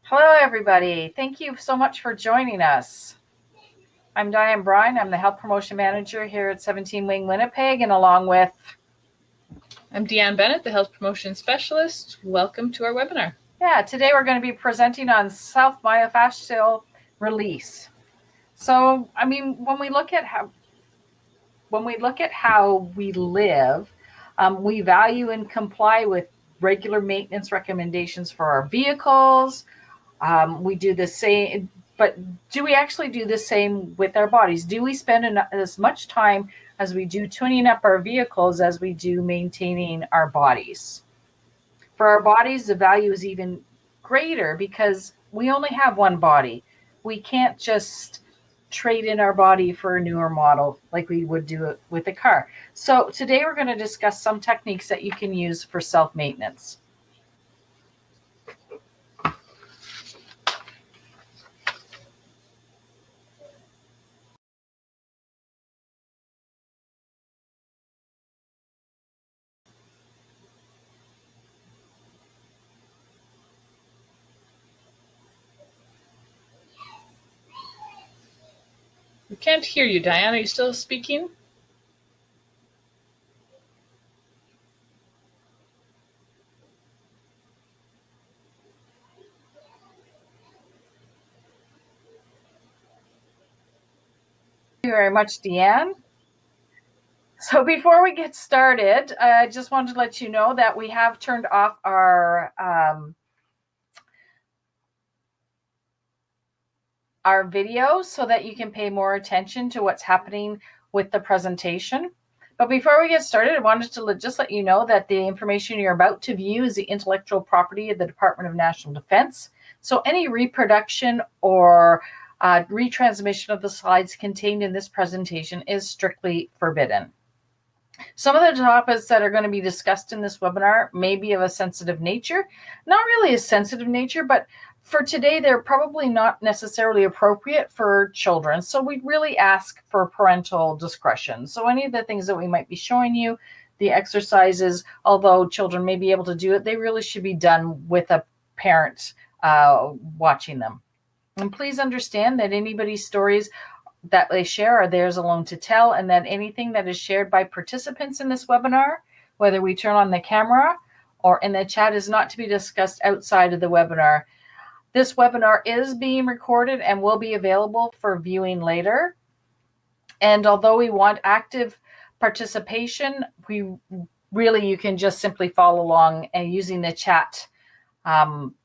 Hello, everybody. Thank you so much for joining us. I'm Diane Bryan. I'm the Health Promotion Manager here at 17 Wing Winnipeg, and along with... I'm Deanne Bennett, the Health Promotion Specialist. Welcome to our webinar. Yeah, today we're going to be presenting on self-myofascial release. So, I mean, when we look at how we live, we value and comply with regular maintenance recommendations for our vehicles. We do the same, but do we actually do the same with our bodies? Do we spend as much time as we do tuning up our vehicles as we do maintaining our bodies? For our bodies, the value is even greater because we only have one body. We can't just trade in our body for a newer model like we would do it with a car. So today we're going to discuss some techniques that you can use for self-maintenance. We can't hear you, Diane. Are you still speaking? Thank you very much, Deanne. So before we get started, I just wanted to let you know that we have turned off our video so that you can pay more attention to what's happening with the presentation. But before we get started, I wanted to just let you know that the information you're about to view is the intellectual property of the Department of National Defense. So any reproduction or retransmission of the slides contained in this presentation is strictly forbidden. Some of the topics that are going to be discussed in this webinar may be of a sensitive nature. Not really a sensitive nature, but for today, they're probably not necessarily appropriate for children. So we really ask for parental discretion. So any of the things that we might be showing you, the exercises, although children may be able to do it, they really should be done with a parent watching them. And please understand that anybody's stories that they share are theirs alone to tell, and that anything that is shared by participants in this webinar, whether we turn on the camera or in the chat, is not to be discussed outside of the webinar. This webinar is being recorded and will be available for viewing later. And although we want active participation, you can just simply follow along and using the chat.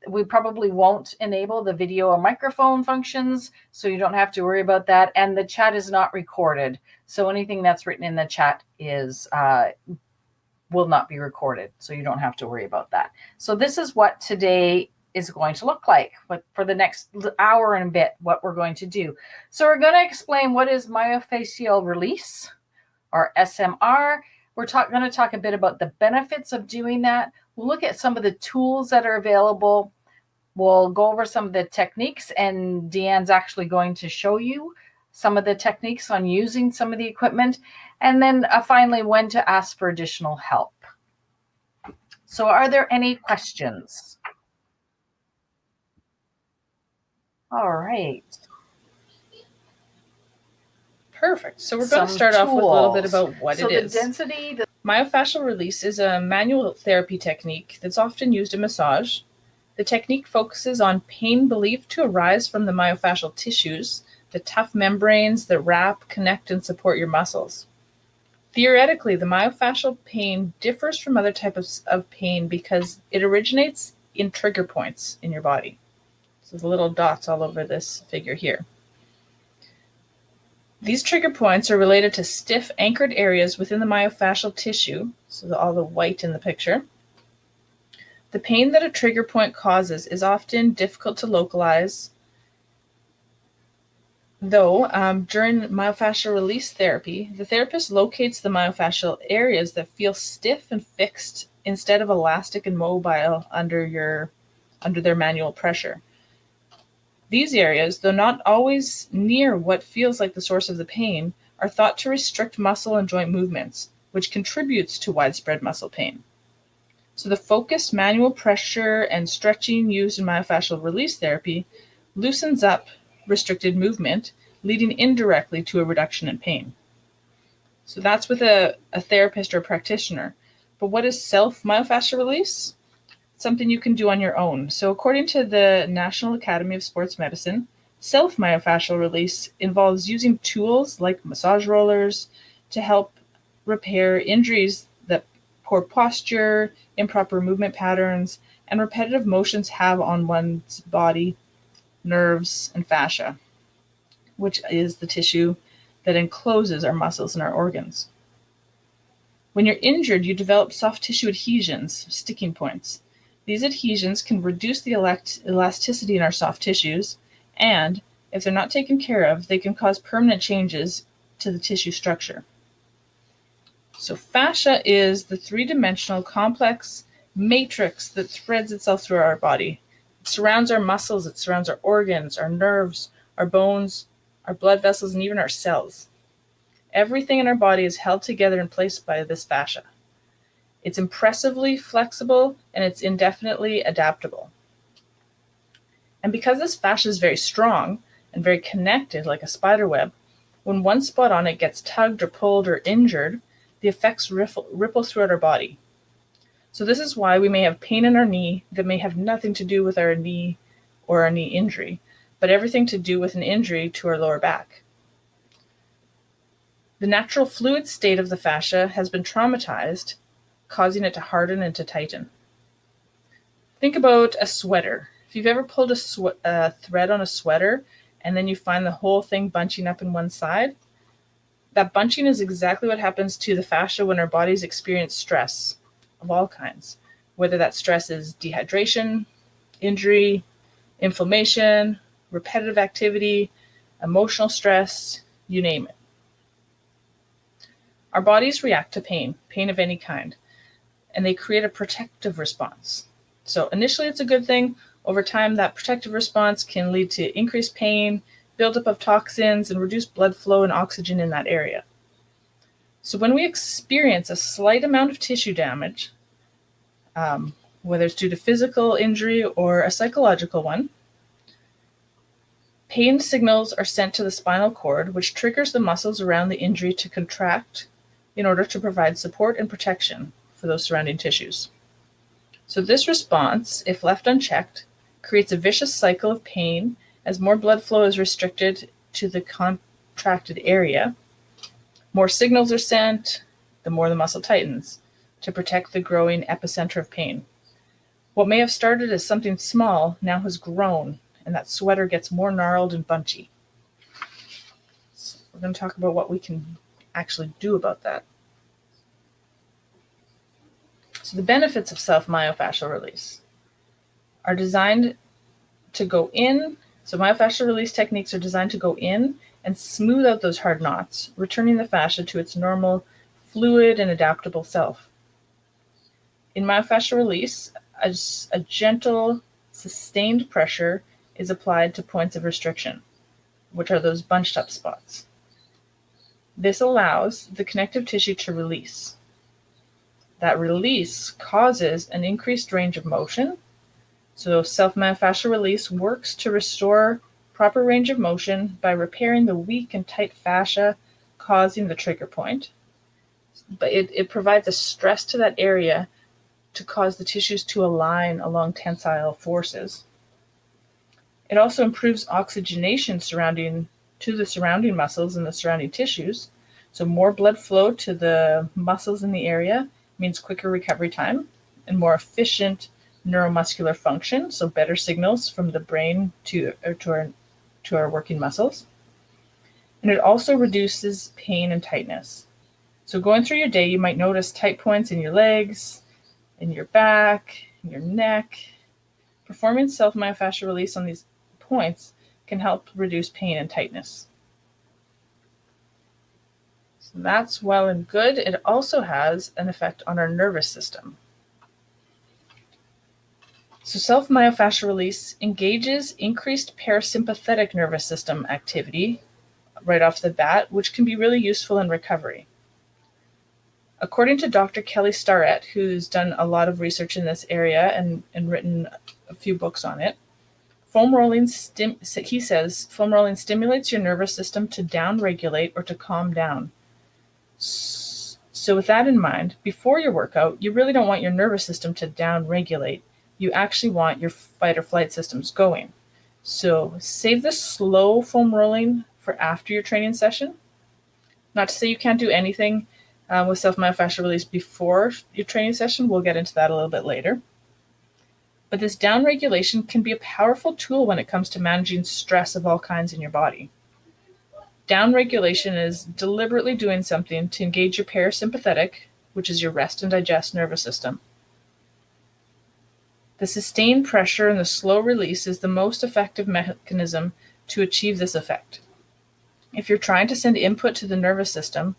We probably won't enable the video or microphone functions, so you don't have to worry about that. And the chat is not recorded, so anything that's written in the chat will not be recorded, so you don't have to worry about that. So this is what today is going to look like for the next hour and a bit, what we're going to do. So we're going to explain what is myofascial release, or SMR. We're going to talk a bit about the benefits of doing that. We'll look at some of the tools that are available. We'll go over some of the techniques, and Deanne's actually going to show you some of the techniques on using some of the equipment, and then finally when to ask for additional help. So are there any questions? All right. Perfect. So we're going to start off with a little bit about what it is. Density, myofascial release is a manual therapy technique that's often used in massage. The technique focuses on pain believed to arise from the myofascial tissues, the tough membranes that wrap, connect, and support your muscles. Theoretically, the myofascial pain differs from other types of pain because it originates in trigger points in your body. So the little dots all over this figure here. These trigger points are related to stiff anchored areas within the myofascial tissue, so all the white in the picture. The pain that a trigger point causes is often difficult to localize, though during myofascial release therapy, the therapist locates the myofascial areas that feel stiff and fixed instead of elastic and mobile under their manual pressure. These areas, though not always near what feels like the source of the pain, are thought to restrict muscle and joint movements, which contributes to widespread muscle pain. So the focused manual pressure and stretching used in myofascial release therapy loosens up restricted movement, leading indirectly to a reduction in pain. So that's with a therapist or a practitioner. But what is self-myofascial release? It's something you can do on your own. So according to the National Academy of Sports Medicine, self-myofascial release involves using tools like massage rollers to help repair injuries that poor posture, improper movement patterns, and repetitive motions have on one's body, nerves, and fascia, which is the tissue that encloses our muscles and our organs. When you're injured, you develop soft tissue adhesions, sticking points. These adhesions can reduce the elasticity in our soft tissues, and if they're not taken care of, they can cause permanent changes to the tissue structure. So fascia is the three-dimensional complex matrix that threads itself through our body. It surrounds our muscles, it surrounds our organs, our nerves, our bones, our blood vessels, and even our cells. Everything in our body is held together in place by this fascia. It's impressively flexible and it's indefinitely adaptable. And because this fascia is very strong and very connected like a spider web, when one spot on it gets tugged or pulled or injured, the effects ripple throughout our body. So this is why we may have pain in our knee that may have nothing to do with our knee or our knee injury, but everything to do with an injury to our lower back. The natural fluid state of the fascia has been traumatized, causing it to harden and to tighten. Think about a sweater. If you've ever pulled a thread on a sweater and then you find the whole thing bunching up in one side, that bunching is exactly what happens to the fascia when our bodies experience stress of all kinds, whether that stress is dehydration, injury, inflammation, repetitive activity, emotional stress, you name it. Our bodies react to pain of any kind, and they create a protective response. So initially it's a good thing. Over time, that protective response can lead to increased pain, buildup of toxins, and reduced blood flow and oxygen in that area. So when we experience a slight amount of tissue damage, whether it's due to physical injury or a psychological one, pain signals are sent to the spinal cord, which triggers the muscles around the injury to contract in order to provide support and protection for those surrounding tissues. So this response, if left unchecked, creates a vicious cycle of pain as more blood flow is restricted to the contracted area. More signals are sent, the more the muscle tightens to protect the growing epicenter of pain. What may have started as something small now has grown, and that sweater gets more gnarled and bunchy. So we're going to talk about what we can actually do about that. So the benefits of self-myofascial release are designed to go in. So myofascial release techniques are designed to go in and smooth out those hard knots, returning the fascia to its normal, fluid, and adaptable self. In myofascial release, a gentle, sustained pressure is applied to points of restriction, which are those bunched up spots. This allows the connective tissue to release. That release causes an increased range of motion. So self-myofascial release works to restore proper range of motion by repairing the weak and tight fascia causing the trigger point. But it provides a stress to that area to cause the tissues to align along tensile forces. It also improves oxygenation to the surrounding muscles and the surrounding tissues. So more blood flow to the muscles in the area means quicker recovery time and more efficient neuromuscular function, so better signals from the brain to our working muscles. And it also reduces pain and tightness. So going through your day, you might notice tight points in your legs, in your back, in your neck. Performing self-myofascial release on these points can help reduce pain and tightness. So that's well and good. It also has an effect on our nervous system. So self-myofascial release engages increased parasympathetic nervous system activity right off the bat, which can be really useful in recovery. According to Dr. Kelly Starrett, who's done a lot of research in this area and written a few books on it, he says foam rolling stimulates your nervous system to down-regulate or to calm down. So with that in mind, before your workout, you really don't want your nervous system to down-regulate. You actually want your fight or flight systems going. So save the slow foam rolling for after your training session. Not to say you can't do anything with self-myofascial release before your training session. We'll get into that a little bit later. But this down-regulation can be a powerful tool when it comes to managing stress of all kinds in your body. Down-regulation is deliberately doing something to engage your parasympathetic, which is your rest and digest nervous system. The sustained pressure and the slow release is the most effective mechanism to achieve this effect. If you're trying to send input to the nervous system,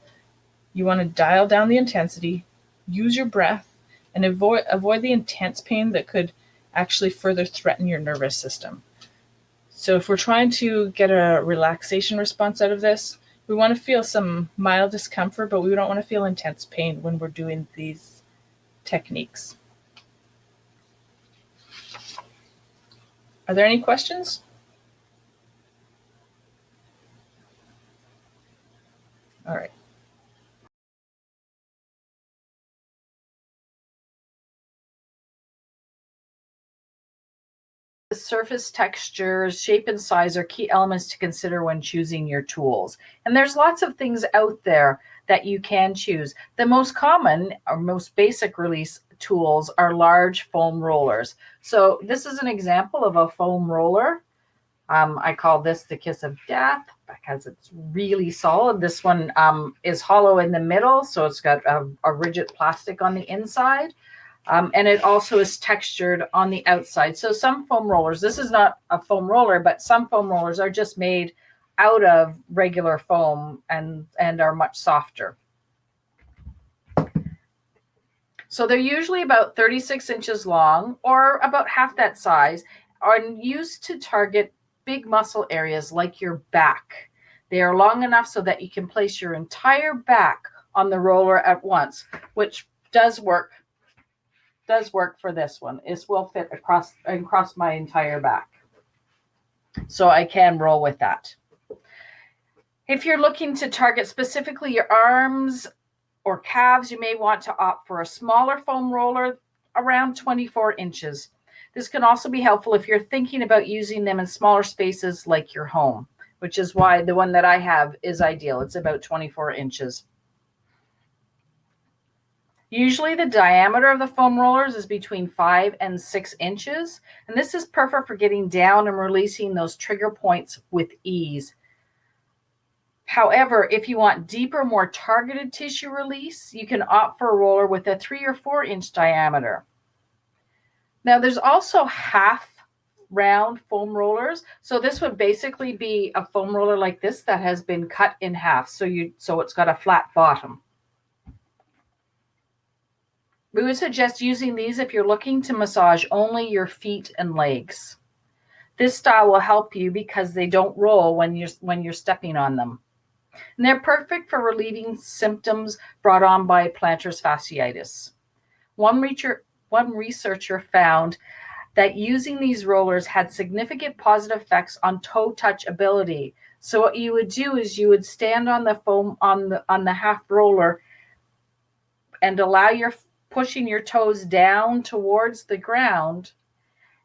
you want to dial down the intensity, use your breath, and avoid the intense pain that could actually further threaten your nervous system. So if we're trying to get a relaxation response out of this, we want to feel some mild discomfort, but we don't want to feel intense pain when we're doing these techniques. Are there any questions? All right. The surface textures, shape, and size are key elements to consider when choosing your tools. And there's lots of things out there that you can choose. The most common or most basic release tools are large foam rollers. So this is an example of a foam roller. I call this the kiss of death because it's really solid. This one is hollow in the middle, so it's got a rigid plastic on the inside. And it also is textured on the outside. So some foam rollers, this is not a foam roller, but some foam rollers are just made out of regular foam and are much softer. So they're usually about 36 inches long or about half that size, and used to target big muscle areas like your back. They are long enough so that you can place your entire back on the roller at once, which does work for this one. It will fit across my entire back. So I can roll with that. If you're looking to target specifically your arms or calves, you may want to opt for a smaller foam roller around 24 inches. This can also be helpful if you're thinking about using them in smaller spaces like your home, which is why the one that I have is ideal. It's about 24 inches. Usually the diameter of the foam rollers is between 5 and 6 inches, and this is perfect for getting down and releasing those trigger points with ease. However, if you want deeper, more targeted tissue release, you can opt for a roller with a 3 or 4 inch diameter. Now, there's also half round foam rollers. So this would basically be a foam roller like this that has been cut in half. So it's got a flat bottom. We would suggest using these if you're looking to massage only your feet and legs. This style will help you because they don't roll when you're stepping on them. And they're perfect for relieving symptoms brought on by plantar fasciitis. One researcher found that using these rollers had significant positive effects on toe touch ability. So what you would do is you would stand on the foam on the half roller and allow your pushing your toes down towards the ground.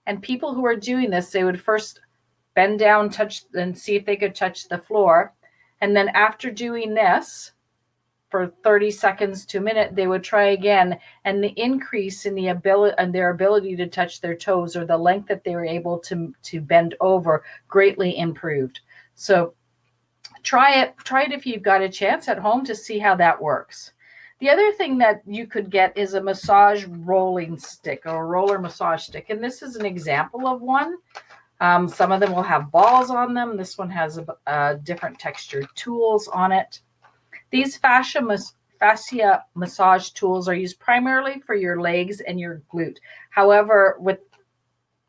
And people who are doing this, they would first bend down, touch, and see if they could touch the floor. And then after doing this for 30 seconds to a minute, they would try again. And the increase in their ability to touch their toes, or the length that they were able to bend over, greatly improved. So try it if you've got a chance at home to see how that works. The other thing that you could get is a massage rolling stick, or a roller massage stick. And this is an example of one. Some of them will have balls on them. This one has different textured tools on it. These fascia massage tools are used primarily for your legs and your glute. However,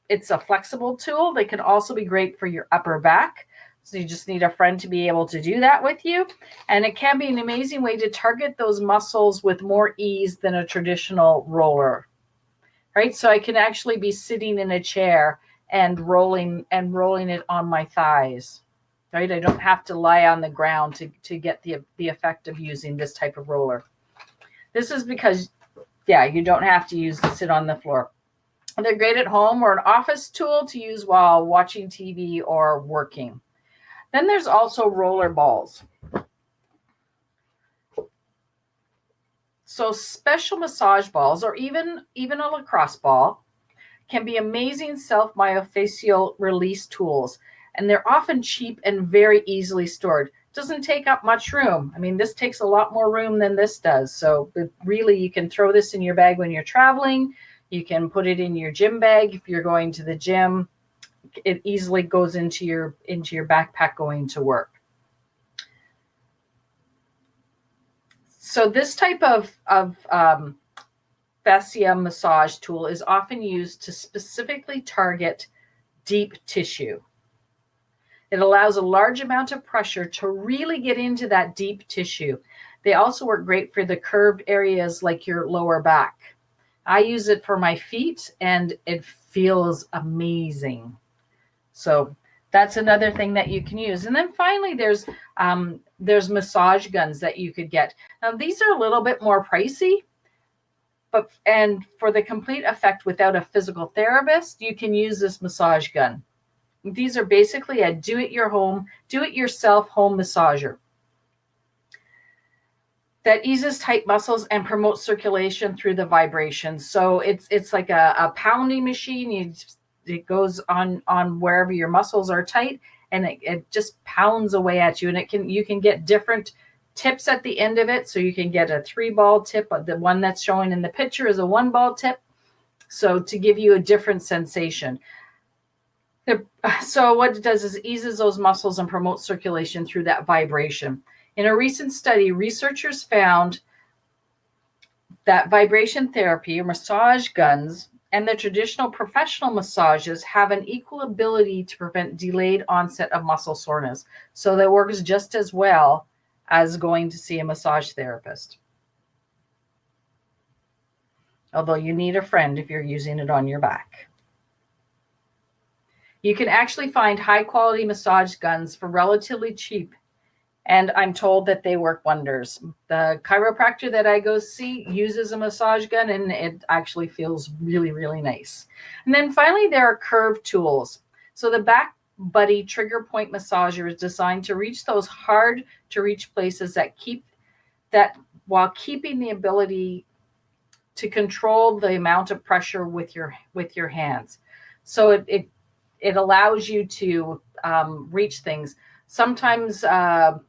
it's a flexible tool. They can also be great for your upper back. So you just need a friend to be able to do that with you. And it can be an amazing way to target those muscles with more ease than a traditional roller. Right? So I can actually be sitting in a chair and rolling it on my thighs. Right? I don't have to lie on the ground to get the effect of using this type of roller. This is because, yeah, you don't have to sit on the floor. They're great at home or an office tool to use while watching TV or working. Then there's also roller balls. So special massage balls, or even a lacrosse ball, can be amazing self-myofascial release tools. And they're often cheap and very easily stored. Doesn't take up much room. I mean, this takes a lot more room than this does. So really, you can throw this in your bag when you're traveling. You can put it in your gym bag if you're going to the gym. It easily goes into your backpack going to work. So this type of fascia massage tool is often used to specifically target deep tissue. It allows a large amount of pressure to really get into that deep tissue. They also work great for the curved areas like your lower back. I use it for my feet and it feels amazing. So that's another thing that you can use. And then finally, there's massage guns that you could get. Now, these are a little bit more pricey, and for the complete effect without a physical therapist, you can use this massage gun. These are basically a do-it-yourself home massager that eases tight muscles and promotes circulation through the vibrations. So it's like a pounding machine. It goes on wherever your muscles are tight, and it just pounds away at you. And you can get different tips at the end of it. So you can get a 3-ball tip. The one that's showing in the picture is a 1-ball tip. So to give you a different sensation. So what it does is eases those muscles and promotes circulation through that vibration. In a recent study, researchers found that vibration therapy or massage guns and the traditional professional massages have an equal ability to prevent delayed onset of muscle soreness. So that works just as well as going to see a massage therapist. Although you need a friend if you're using it on your back. You can actually find high quality massage guns for relatively cheap, and I'm told that they work wonders. The chiropractor that I go see uses a massage gun, and it actually feels really, really nice. And then finally, there are curved tools. So the Back Buddy trigger point massager is designed to reach those hard to reach places while keeping the ability to control the amount of pressure with your hands. So it allows you to reach things. Sometimes I'm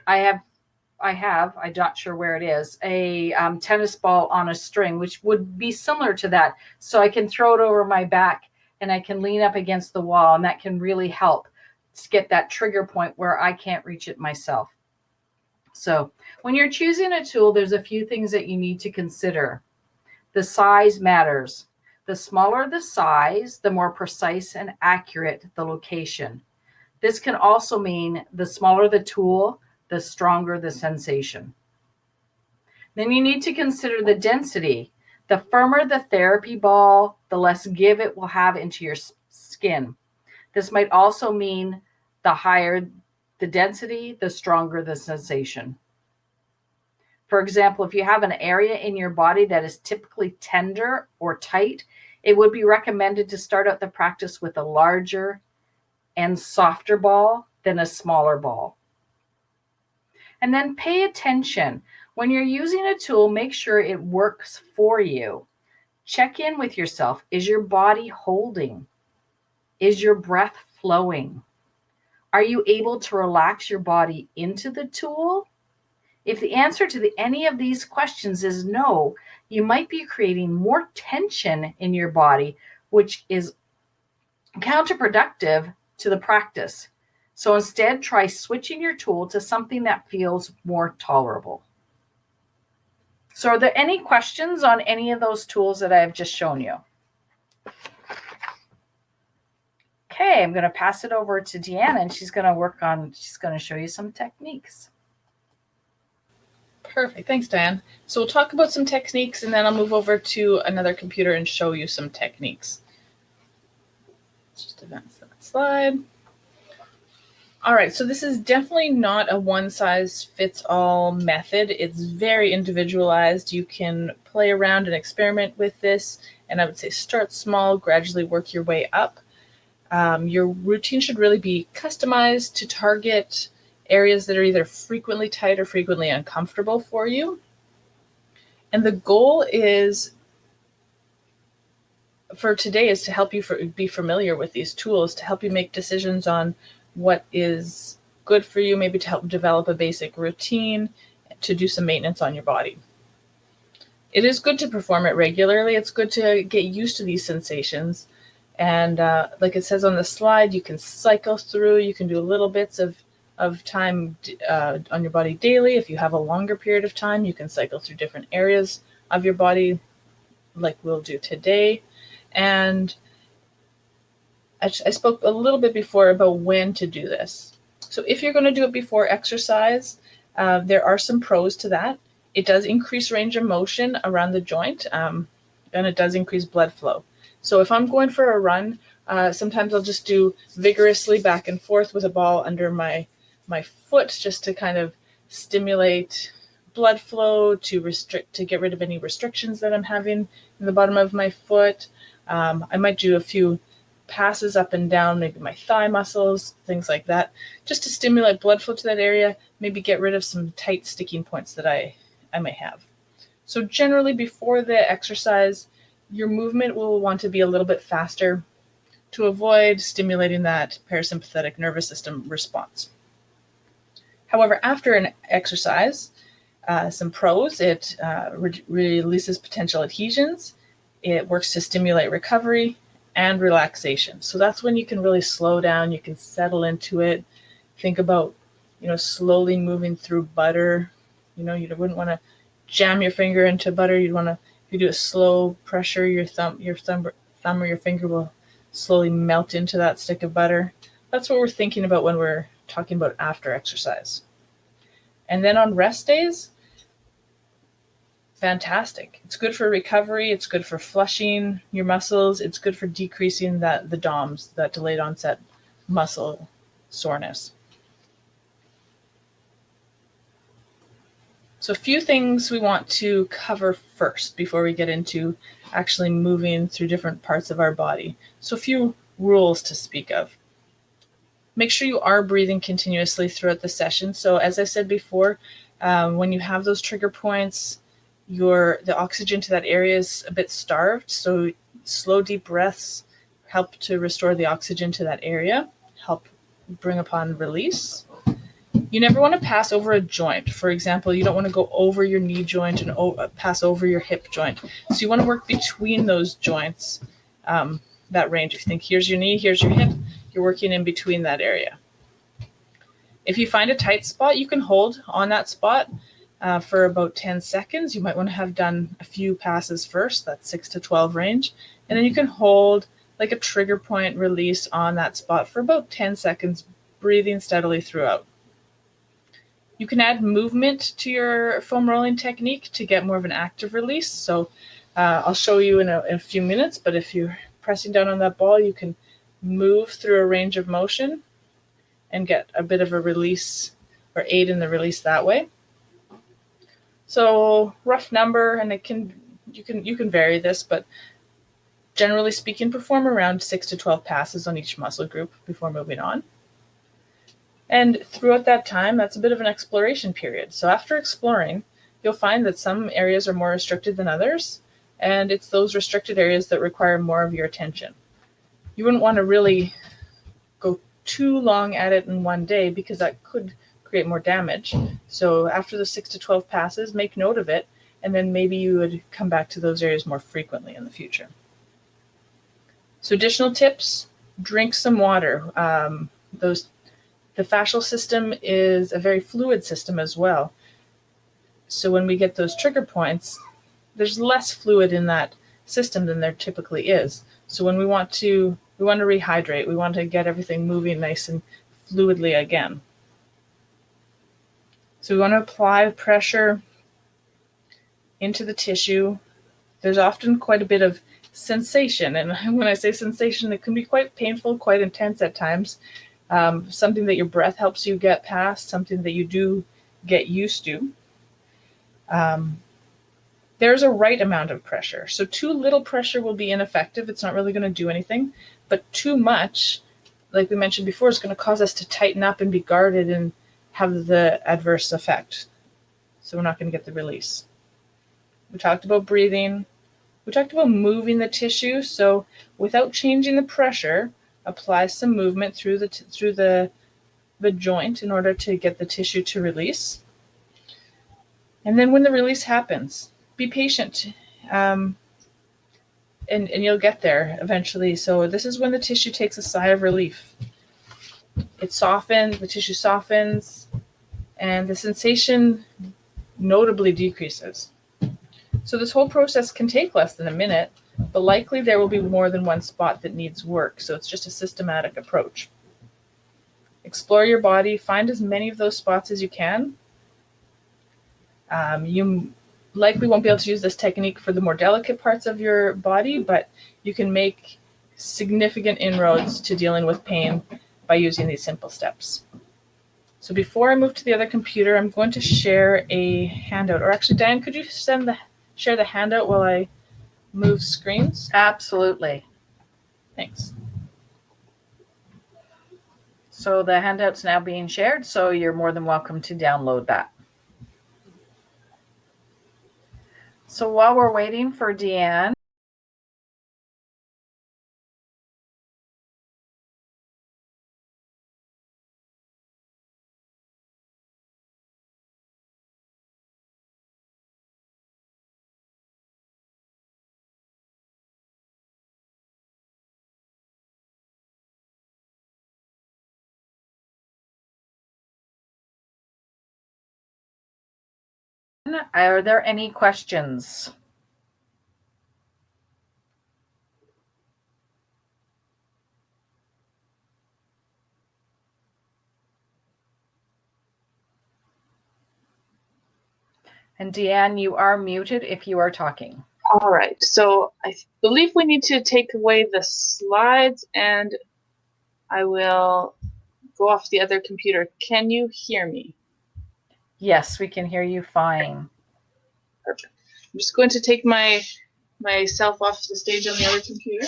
not sure where it is, a tennis ball on a string, which would be similar to that. So I can throw it over my back and I can lean up against the wall, and that can really help to get that trigger point where I can't reach it myself. So when you're choosing a tool, there's a few things that you need to consider. The size matters. The smaller the size, the more precise and accurate the location. This can also mean the smaller the tool, the stronger the sensation. Then you need to consider the density. The firmer the therapy ball, the less give it will have into your skin. This might also mean the higher the density, the stronger the sensation. For example, if you have an area in your body that is typically tender or tight, it would be recommended to start out the practice with a larger and softer ball than a smaller ball. And then pay attention. When you're using a tool, make sure it works for you. Check in with yourself. Is your body holding? Is your breath flowing? Are you able to relax your body into the tool? If the answer to any of these questions is no, you might be creating more tension in your body, which is counterproductive to the practice. So instead, try switching your tool to something that feels more tolerable. So are there any questions on any of those tools that I've just shown you? Okay. Okay, I'm going to pass it over to Deanna, and she's going to show you some techniques. Perfect. Thanks, Diane. So we'll talk about some techniques, and then I'll move over to another computer and show you some techniques. Let's just advance that slide. All right, so this is definitely not a one-size-fits-all method. It's very individualized. You can play around and experiment with this, and I would say start small, gradually work your way up. Your routine should really be customized to target areas that are either frequently tight or frequently uncomfortable for you. And the goal is for today is to help you be familiar with these tools, to help you make decisions on what is good for you, maybe to help develop a basic routine, to do some maintenance on your body. It is good to perform it regularly. It's good to get used to these sensations. And like it says on the slide, you can cycle through, you can do little bits of time on your body daily. If you have a longer period of time, you can cycle through different areas of your body like we'll do today. And I spoke a little bit before about when to do this. So if you're going to do it before exercise, there are some pros to that. It does increase range of motion around the joint, and it does increase blood flow. So if I'm going for a run, sometimes I'll just do vigorously back and forth with a ball under my foot just to kind of stimulate blood flow, to get rid of any restrictions that I'm having in the bottom of my foot. I might do a few passes up and down, maybe my thigh muscles, things like that, just to stimulate blood flow to that area, maybe get rid of some tight sticking points that I may have. So generally before the exercise, your movement will want to be a little bit faster to avoid stimulating that parasympathetic nervous system response. However, after an exercise, some pros, it releases potential adhesions, it works to stimulate recovery and relaxation. So that's when you can really slow down, you can settle into it. Think about, slowly moving through butter. You wouldn't want to jam your finger into butter. You'd want to, if you do a slow pressure, your thumb or your finger will slowly melt into that stick of butter. That's what we're thinking about when we're talking about after exercise. And then on rest days, fantastic. It's good for recovery. It's good for flushing your muscles. It's good for decreasing the DOMS, that delayed onset muscle soreness. So a few things we want to cover first before we get into actually moving through different parts of our body. So a few rules to speak of. Make sure you are breathing continuously throughout the session. So as I said before, when you have those trigger points, the oxygen to that area is a bit starved. So slow, deep breaths help to restore the oxygen to that area, help bring upon release. You never want to pass over a joint. For example, you don't want to go over your knee joint and pass over your hip joint. So you want to work between those joints, that range. If you think here's your knee, here's your hip, you're working in between that area. If you find a tight spot, you can hold on that spot for about 10 seconds. You might want to have done a few passes first, that's 6 to 12 range. And then you can hold like a trigger point release on that spot for about 10 seconds, breathing steadily throughout. You can add movement to your foam rolling technique to get more of an active release. So I'll show you in a few minutes, but if you're pressing down on that ball, you can move through a range of motion and get a bit of a release or aid in the release that way. So rough number, and you can vary this, but generally speaking, perform around 6 to 12 passes on each muscle group before moving on. And throughout that time, that's a bit of an exploration period. So after exploring, you'll find that some areas are more restricted than others, and it's those restricted areas that require more of your attention. You wouldn't want to really go too long at it in one day because that could create more damage. So after the 6 to 12 passes, make note of it, and then maybe you would come back to those areas more frequently in the future. So additional tips, drink some water. The fascial system is a very fluid system as well. So when we get those trigger points, there's less fluid in that system than there typically is. So when we want to We want to rehydrate. We want to get everything moving nice and fluidly again. So we want to apply pressure into the tissue. There's often quite a bit of sensation, and when I say sensation, it can be quite painful, quite intense at times. Something that your breath helps you get past, something that you do get used to. There's a right amount of pressure. So too little pressure will be ineffective. It's not really going to do anything. But too much, like we mentioned before, is going to cause us to tighten up and be guarded and have the adverse effect. So we're not going to get the release. We talked about breathing. We talked about moving the tissue. So without changing the pressure, apply some movement through the joint in order to get the tissue to release. And then when the release happens, be patient, and you'll get there eventually. So this is when the tissue takes a sigh of relief. It softens, the tissue softens, and the sensation notably decreases. So this whole process can take less than a minute, but likely there will be more than one spot that needs work. So it's just a systematic approach. Explore your body, find as many of those spots as you can. You likely won't be able to use this technique for the more delicate parts of your body, but you can make significant inroads to dealing with pain by using these simple steps. So before I move to the other computer, I'm going to share a handout. Or actually, Diane, could you share the handout while I move screens? Absolutely. Thanks. So the handout's now being shared, so you're more than welcome to download that. So while we're waiting for Deanne, are there any questions? And Deanne, you are muted if you are talking. All right, so I believe we need to take away the slides, and I will go off the other computer. Can you hear me? Yes, we can hear you fine. Perfect. I'm just going to take myself off the stage on the other computer.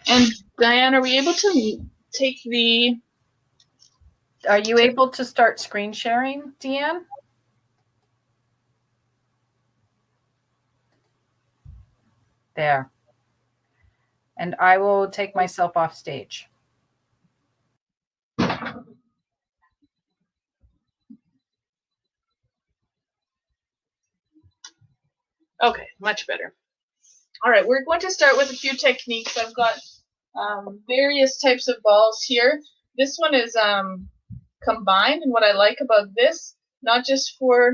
And Diane, are we able to take the... Are you able to start screen sharing, Deanne? There. And I will take myself off stage. Okay, much better. All right, we're going to start with a few techniques. I've got various types of balls here. This one is combined, and what I like about this, not just for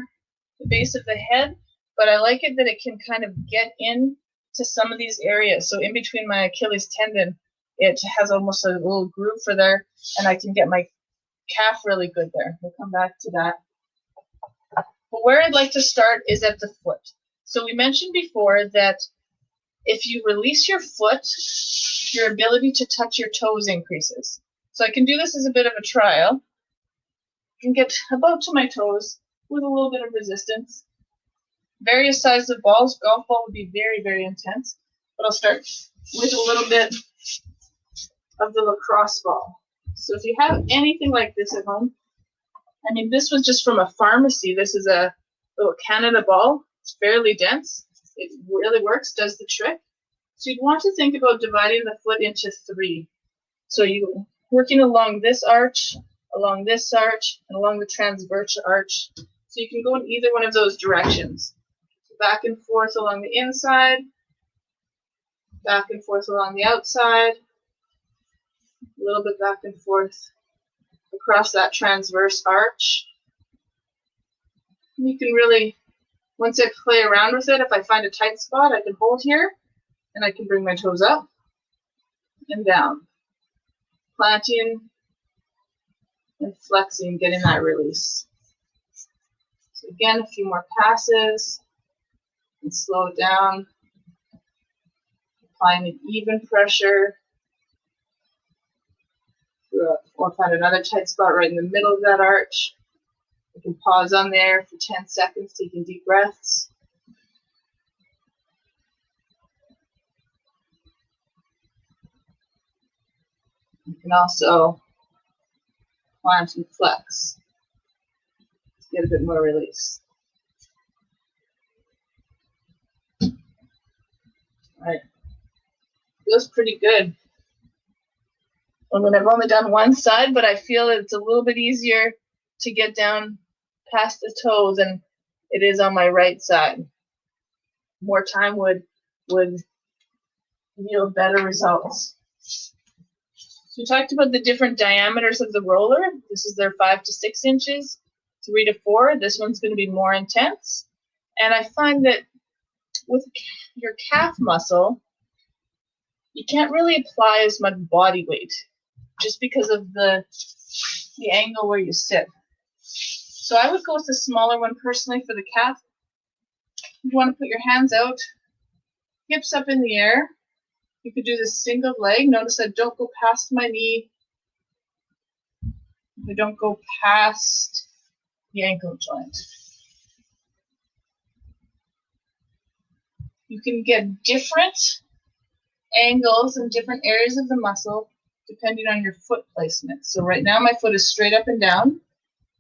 the base of the head, but I like it that it can kind of get in to some of these areas. So in between my Achilles tendon, it has almost a little groove for there, and I can get my calf really good there. We'll come back to that. But where I'd like to start is at the foot. So we mentioned before that if you release your foot, your ability to touch your toes increases. So I can do this as a bit of a trial. I can get about to my toes with a little bit of resistance. Various sizes of balls. Golf ball would be very, very intense. But I'll start with a little bit of the lacrosse ball. So if you have anything like this at home, I mean, this was just from a pharmacy. This is a little Canada ball. It's fairly dense. It really works, does the trick. So you'd want to think about dividing the foot into 3. So you're working along this arch, and along the transverse arch. So you can go in either one of those directions. So back and forth along the inside, back and forth along the outside, a little bit back and forth across that transverse arch. And you can really, once I play around with it, if I find a tight spot, I can hold here, and I can bring my toes up and down, planting and flexing, getting that release. So again, a few more passes, and slow it down, applying an even pressure, or find another tight spot right in the middle of that arch. You can pause on there for 10 seconds, taking deep breaths. You can also plant and flex to get a bit more release. All right, feels pretty good. I mean, I've only done one side, but I feel it's a little bit easier to get down past the toes than it is on my right side. More time would yield better results. So we talked about the different diameters of the roller. This is their 5 to 6 inches, 3 to 4. This one's going to be more intense. And I find that with your calf muscle, you can't really apply as much body weight just because of the angle where you sit. So I would go with the smaller one personally for the calf. You want to put your hands out, hips up in the air. You could do this single leg. Notice I don't go past my knee. I don't go past the ankle joint. You can get different angles in different areas of the muscle depending on your foot placement. So right now my foot is straight up and down,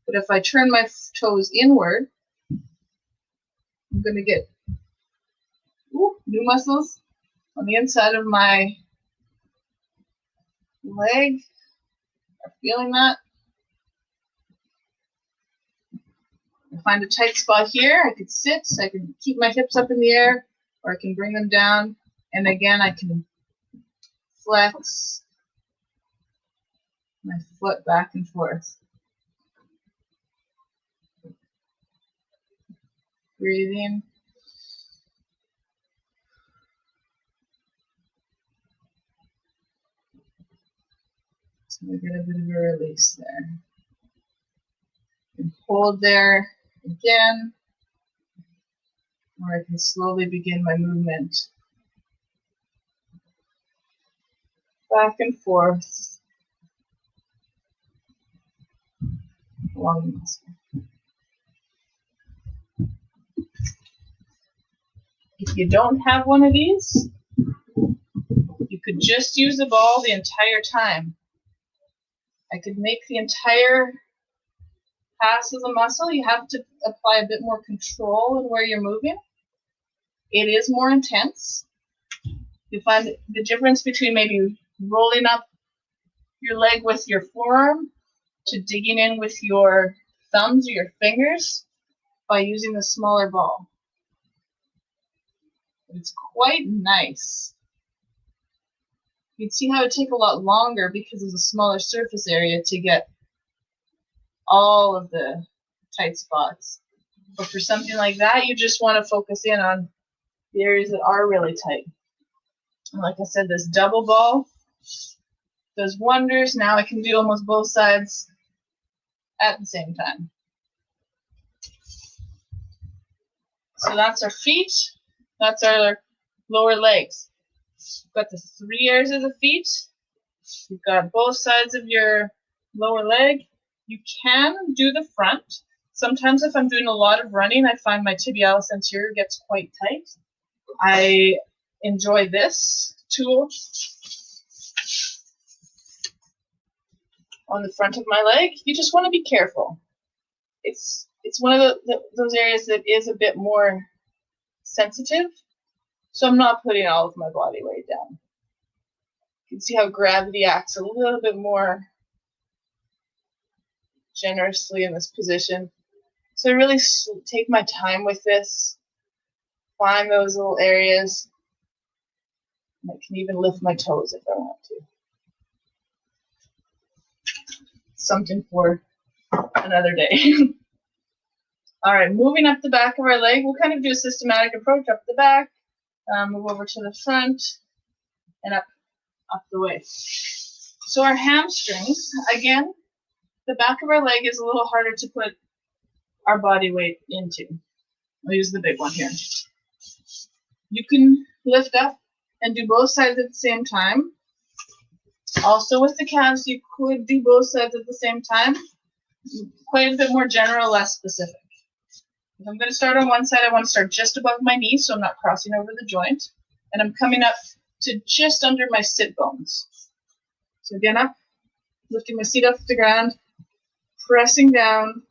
but if I turn my toes inward, I'm going to get new muscles on the inside of my leg. I'm feeling that. I find a tight spot here. I could sit, I can keep my hips up in the air, or I can bring them down. And again, I can flex my foot back and forth. Breathing. So we get a bit of a release there. And hold there again, or I can slowly begin my movement back and forth along the muscle. If you don't have one of these, you could just use the ball the entire time. I could make the entire pass of the muscle. You have to apply a bit more control in where you're moving. It is more intense. You find the difference between maybe rolling up your leg with your forearm to digging in with your thumbs or your fingers by using the smaller ball. It's quite nice. You can see how it would take a lot longer because of the smaller surface area to get all of the tight spots. But for something like that, you just want to focus in on the areas that are really tight. And like I said, this double ball does wonders. Now I can do almost both sides at the same time. So that's our feet. That's our lower legs. You've got the 3 areas of the feet. You've got both sides of your lower leg. You can do the front. Sometimes if I'm doing a lot of running, I find my tibialis anterior gets quite tight. I enjoy this tool on the front of my leg. You just want to be careful. It's one of those areas that is a bit more sensitive, so I'm not putting all of my body weight down. You can see how gravity acts a little bit more generously in this position. So I really take my time with this, find those little areas. I can even lift my toes if I want to. Something for another day. All right, moving up the back of our leg, we'll kind of do a systematic approach up the back, move over to the front, and up the way. So our hamstrings, again, the back of our leg is a little harder to put our body weight into. I'll use the big one here. You can lift up and do both sides at the same time. Also with the calves, you could do both sides at the same time. Quite a bit more general, less specific. If I'm going to start on one side, I want to start just above my knee so I'm not crossing over the joint. And I'm coming up to just under my sit bones. So again, up, lifting my seat off the ground, pressing down,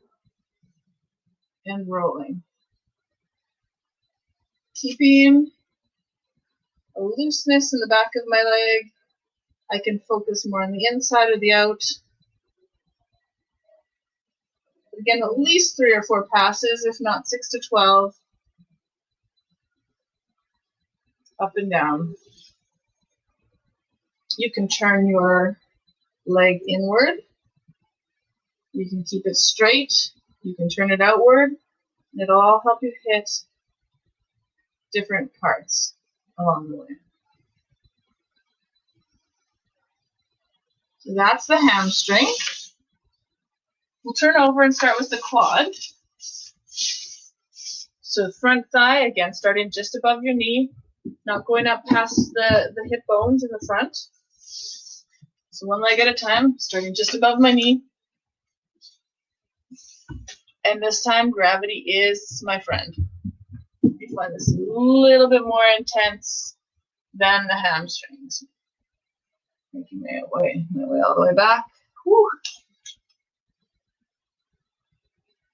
and rolling. Keeping a looseness in the back of my leg. I can focus more on the inside or the out. Again, at least 3 or 4 passes, if not 6 to 12. Up and down. You can turn your leg inward. You can keep it straight. You can turn it outward. And it'll all help you hit different parts along the way. So that's the hamstring. We'll turn over and start with the quad. So front thigh, again, starting just above your knee, not going up past the hip bones in the front. So one leg at a time, starting just above my knee. And this time, gravity is my friend. You find this a little bit more intense than the hamstrings. Making my way all the way back. Whew.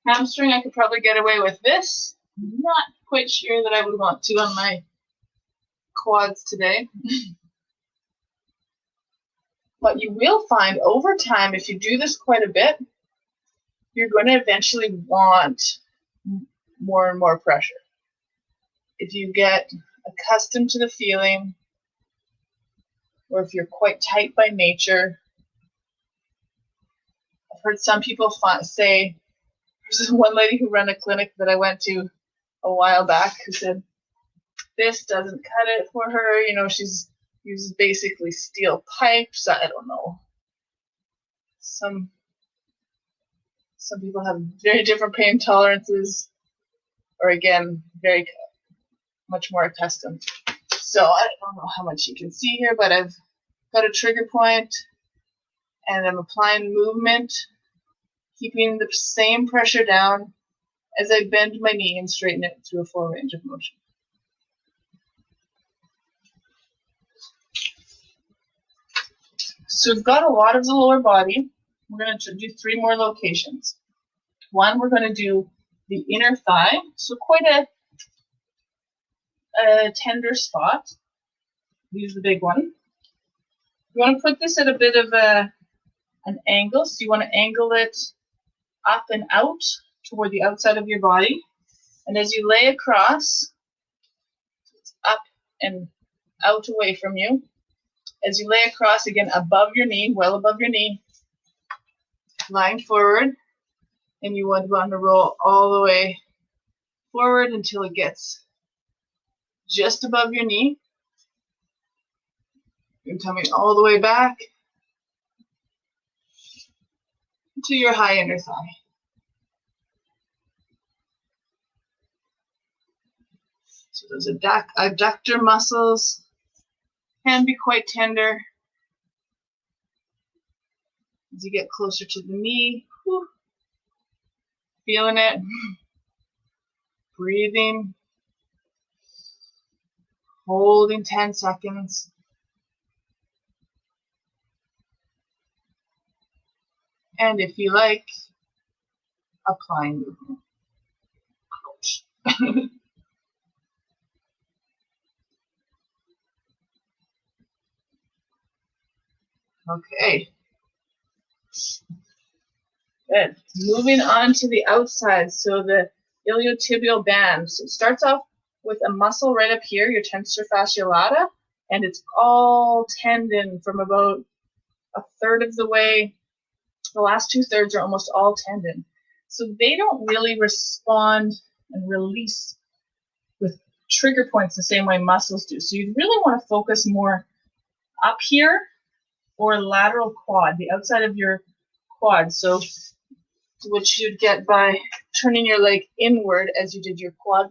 Hamstring, I could probably get away with this. Not quite sure that I would want to on my quads today. But you will find over time, if you do this quite a bit, you're going to eventually want more and more pressure. If you get accustomed to the feeling, or if you're quite tight by nature. I've heard some people say, there's one lady who ran a clinic that I went to a while back who said, this doesn't cut it for her. You know, she's uses basically steel pipes. I don't know. Some people have very different pain tolerances, or again, very much more accustomed. So I don't know how much you can see here, but I've got a trigger point and I'm applying movement, keeping the same pressure down as I bend my knee and straighten it through a full range of motion. So we've got a lot of the lower body. We're going to do 3 more locations. One, we're going to do the inner thigh, so quite a tender spot. Use the big one. You want to put this at a bit of an angle, so you want to angle it up and out toward the outside of your body. And as you lay across, it's up and out away from you. As you lay across, again, above your knee, well above your knee, lying forward, and you want to roll all the way forward until it gets just above your knee. You're coming all the way back to your high inner thigh. So those adductor muscles can be quite tender. As you get closer to the knee, whew, feeling it, breathing, holding 10 seconds. And if you like, applying movement. Ouch. Okay. Good. Moving on to the outside, so the iliotibial bands. It starts off with a muscle right up here, your tensor fasciolata, and it's all tendon from about a third of the way. The last 2/3 are almost all tendon. So they don't really respond and release with trigger points the same way muscles do. So you really want to focus more up here or lateral quad, the outside of your quad. So which you'd get by turning your leg inward as you did your quad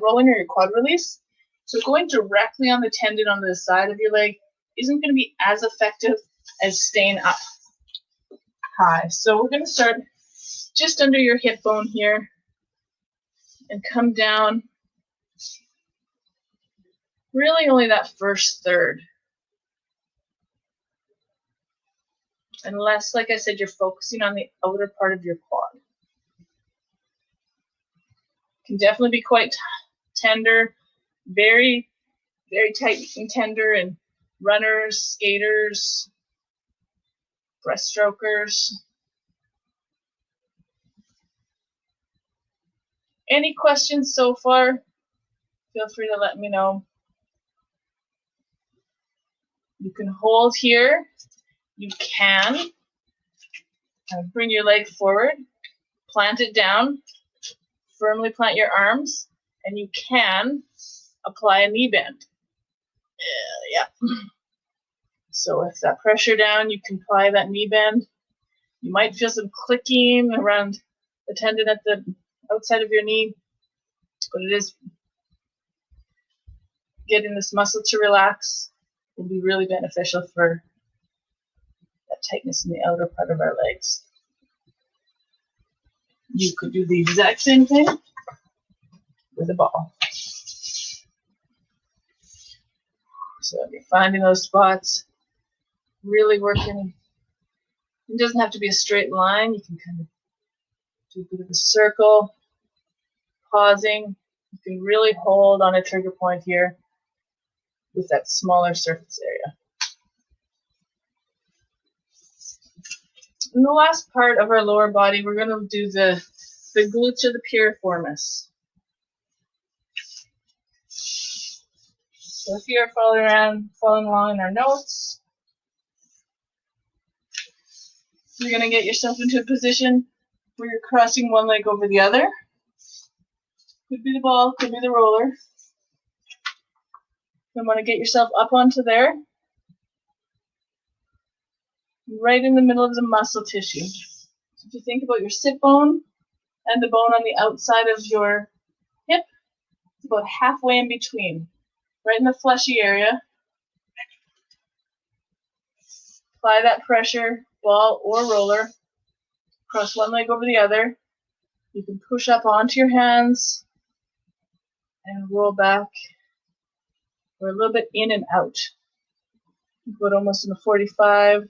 rolling or your quad release. So going directly on the tendon on the side of your leg isn't going to be as effective as staying up high. So we're going to start just under your hip bone here and come down really only that first third. Unless, like I said, you're focusing on the outer part of your quad. Can definitely be quite tender, very, very tight and tender in runners, skaters, breaststrokers. Any questions so far? Feel free to let me know. You can hold here. You can bring your leg forward, plant it down, firmly plant your arms, and you can apply a knee bend. Yeah. So with that pressure down, you can apply that knee bend. You might feel some clicking around the tendon at the outside of your knee, but it is getting this muscle to relax will be really beneficial for that tightness in the outer part of our legs. You could do the exact same thing with a ball. So if you're finding those spots, really working. It doesn't have to be a straight line. You can kind of do a bit of a circle, pausing. You can really hold on a trigger point here with that smaller surface area. In the last part of our lower body, we're going to do the glutes or the piriformis. So if you're following along in our notes, you're going to get yourself into a position where you're crossing one leg over the other. Could be the ball, could be the roller. You want to get yourself up onto there, right in the middle of the muscle tissue. So if you think about your sit bone and the bone on the outside of your hip, it's about halfway in between, right in the fleshy area. Apply that pressure, ball or roller, cross one leg over the other. You can push up onto your hands and roll back, or a little bit in and out. You put almost in a 45-degree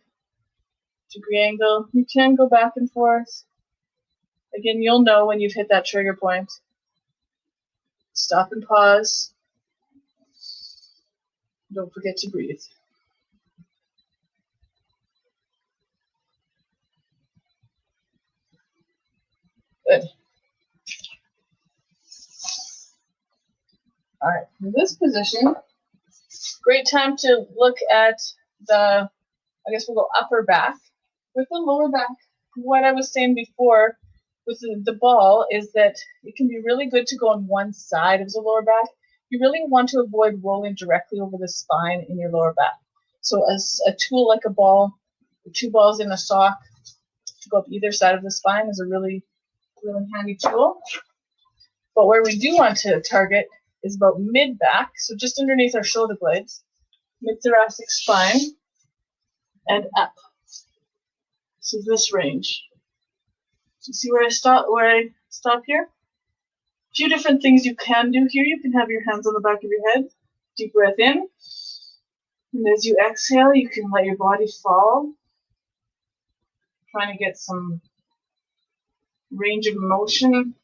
angle. You can go back and forth. Again, you'll know when you've hit that trigger point. Stop and pause. Don't forget to breathe. Good. All right, in this position, great time to look at the, I guess we'll go upper back. With the lower back, what I was saying before with the ball is that it can be really good to go on one side of the lower back. You really want to avoid rolling directly over the spine in your lower back. So as a tool like a ball, or two balls in a sock to go up either side of the spine is a really, really handy tool. But where we do want to target is about mid-back, so just underneath our shoulder blades, mid-thoracic spine, and up. So this range. So see where I stop here? A few different things you can do here. You can have your hands on the back of your head. Deep breath in. And as you exhale, you can let your body fall. Trying to get some range of motion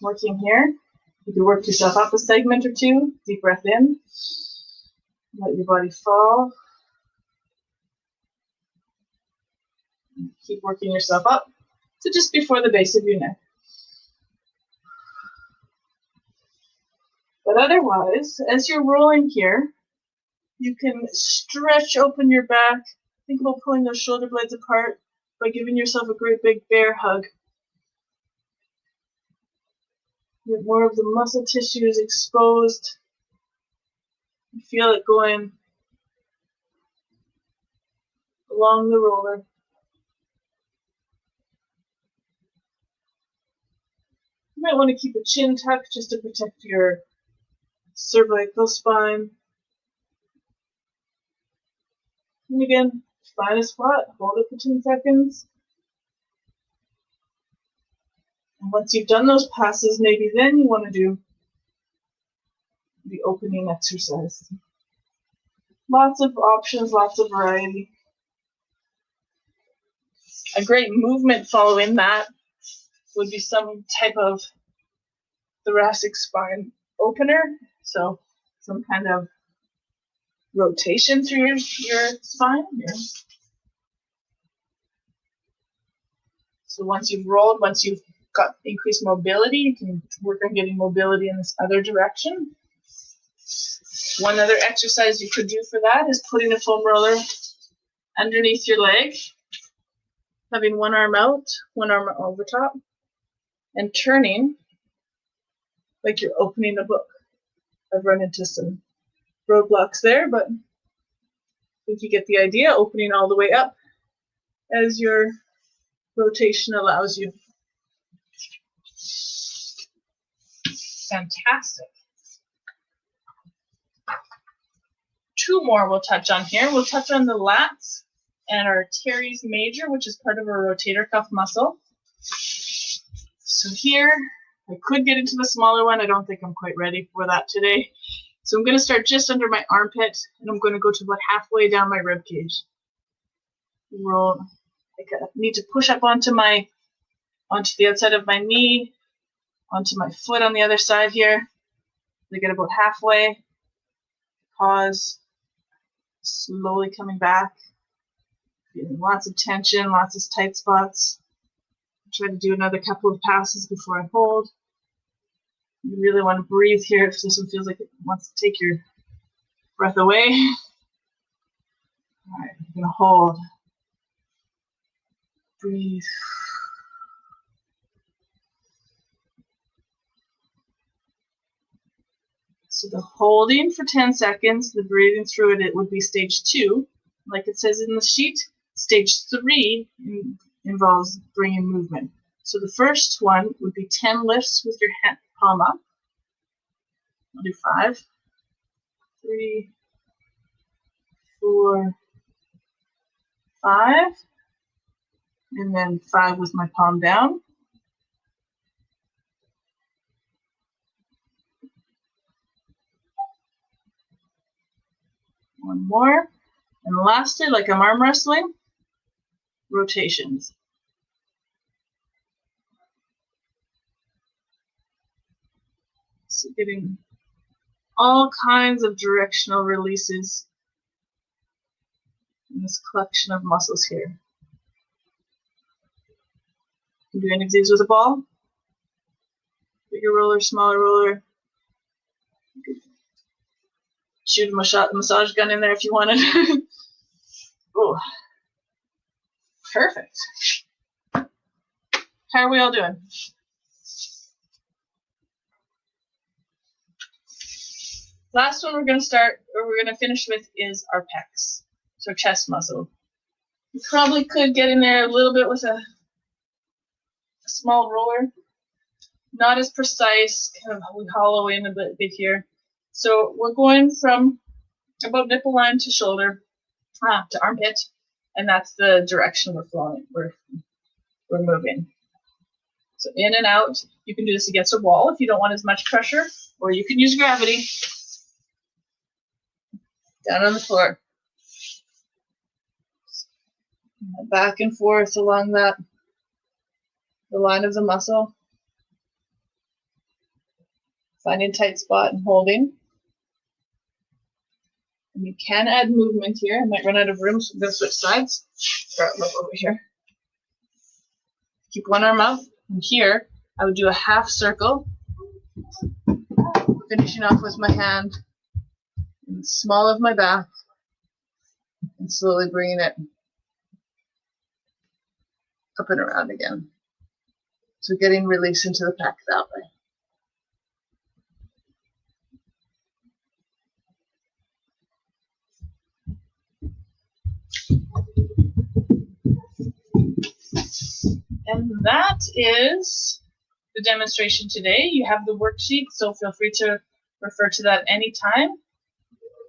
working here. You can work yourself up a segment or two. Deep breath in. Let your body fall. Keep working yourself up to just before the base of your neck. But otherwise, as you're rolling here, you can stretch open your back. Think about pulling those shoulder blades apart by giving yourself a great big bear hug. Get more of the muscle tissues exposed. You feel it going along the roller. You might want to keep a chin tuck just to protect your cervical spine. And again, find a spot, hold it for 10 seconds. And once you've done those passes, maybe then you want to do the opening exercise. Lots of options, lots of variety. A great movement following that would be some type of thoracic spine opener. So some kind of rotation through your spine here. So once you've rolled, once you've got increased mobility, you can work on getting mobility in this other direction. One other exercise you could do for that is putting a foam roller underneath your leg, having one arm out, one arm over top, and turning like you're opening a book. I've run into some roadblocks there, but I think you get the idea, opening all the way up as your rotation allows you. Fantastic. Two more we'll touch on here. We'll touch on the lats and our teres major, which is part of our rotator cuff muscle. So here, I could get into the smaller one. I don't think I'm quite ready for that today. So I'm going to start just under my armpit, and I'm going to go to about halfway down my rib cage. Roll. I need to push up onto the outside of my knee, onto my foot on the other side here. I get about halfway. Pause. Slowly coming back. Feeling lots of tension, lots of tight spots. Try to do another couple of passes before I hold. You really want to breathe here if this one feels like it wants to take your breath away. All right, I'm going to hold. Breathe. So the holding for 10 seconds, the breathing through it would be stage 2. Like it says in the sheet, stage 3 involves bringing movement. So the first one would be 10 lifts with your hand, palm up. I'll do 5, 3, 4, 5, and then 5 with my palm down. One more. And lastly, like I'm arm wrestling, rotations. So getting all kinds of directional releases in this collection of muscles here. You can do any of these with a ball. Bigger roller, smaller roller. You could shoot a massage gun in there if you wanted. Oh, perfect. How are we all doing? Last one we're going to finish with is our pecs, so chest muscle. You probably could get in there a little bit with a small roller. Not as precise, kind of we hollow in a bit here. So we're going from about nipple line to shoulder, to armpit, and that's the direction we're flowing. We're moving. So in and out. You can do this against a wall if you don't want as much pressure, or you can use gravity. Down on the floor. Back and forth along the line of the muscle. Finding tight spot and holding. And you can add movement here. I might run out of room, so I'm going to switch sides. Start over here. Keep one arm out. And here, I would do a half circle. finishing off with my hand in the small of my back and slowly bringing it up and around again. So getting release into the pec that way. And that is the demonstration today. You have the worksheet, so feel free to refer to that anytime.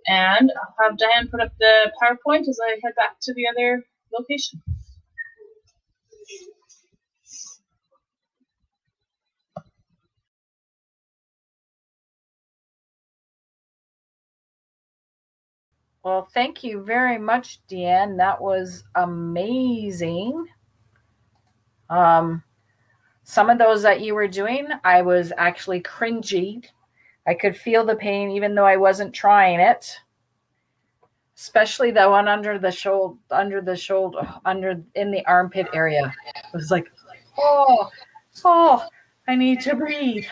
And I'll have Diane put up the PowerPoint as I head back to the other location. Well, thank you very much, Deanne. That was amazing. Some of those that you were doing, I was actually cringy. I could feel the pain even though I wasn't trying it. Especially the one under the shoulder, in the armpit area. It was like, oh, I need to breathe.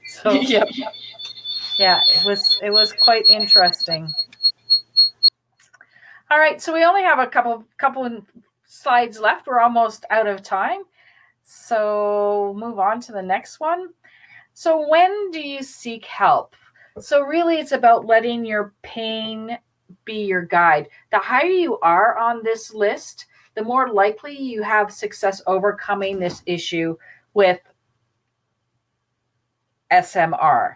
So Yep. yeah, it was quite interesting. All right, so we only have a couple slides left. We're almost out of time. So move on to the next one. So when do you seek help? So really it's about letting your pain be your guide. The higher you are on this list, the more likely you have success overcoming this issue with SMR.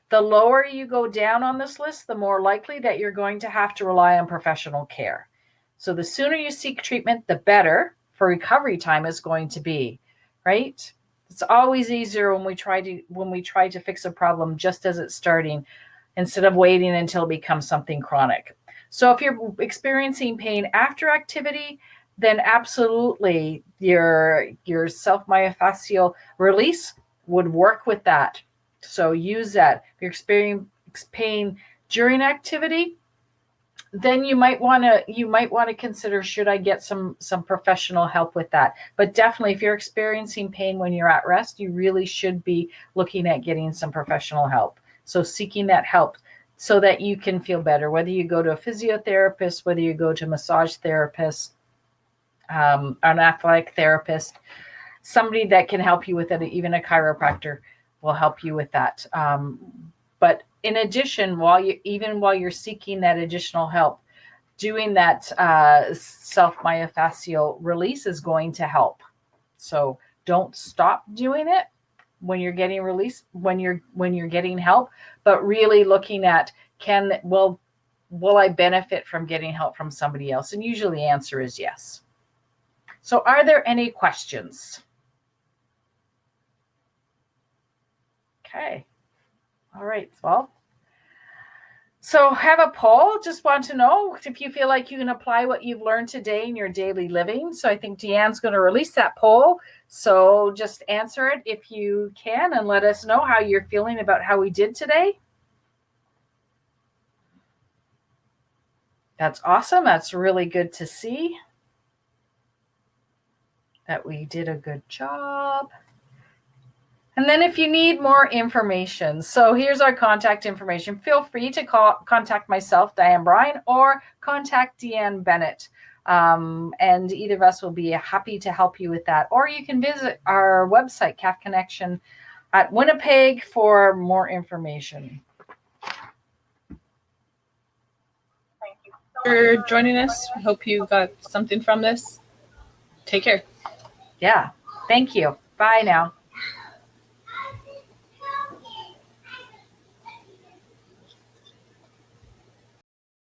The lower you go down on this list, the more likely that you're going to have to rely on professional care. So the sooner you seek treatment, the better for recovery time is going to be, right? It's always easier when we try to fix a problem just as it's starting, instead of waiting until it becomes something chronic. So if you're experiencing pain after activity, then absolutely your self-myofascial release would work with that. So use that. If you're experiencing pain during activity, then you might want to consider, should I get some professional help with that? But definitely, if you're experiencing pain when you're at rest, you really should be looking at getting some professional help. So seeking that help so that you can feel better, whether you go to a physiotherapist, whether you go to a massage therapist, an athletic therapist, somebody that can help you with it, even a chiropractor will help you with that. But in addition, while you're seeking that additional help, doing that self-myofascial release is going to help. So don't stop doing it when you're getting release, when you're getting help, but really looking at, will I benefit from getting help from somebody else? And usually the answer is yes. So are there any questions? Okay. All right. Well, so have a poll. Just want to know if you feel like you can apply what you've learned today in your daily living. So I think Deanne's going to release that poll. So just answer it if you can and let us know how you're feeling about how we did today. That's awesome. That's really good to see that we did a good job. And then if you need more information, so here's our contact information. Feel free to contact myself, Diane Bryan, or contact Deanne Bennett. And either of us will be happy to help you with that. Or you can visit our website, Calf Connection at Winnipeg, for more information. Thank you for joining us. I hope you got something from this. Take care. Yeah. Thank you. Bye now.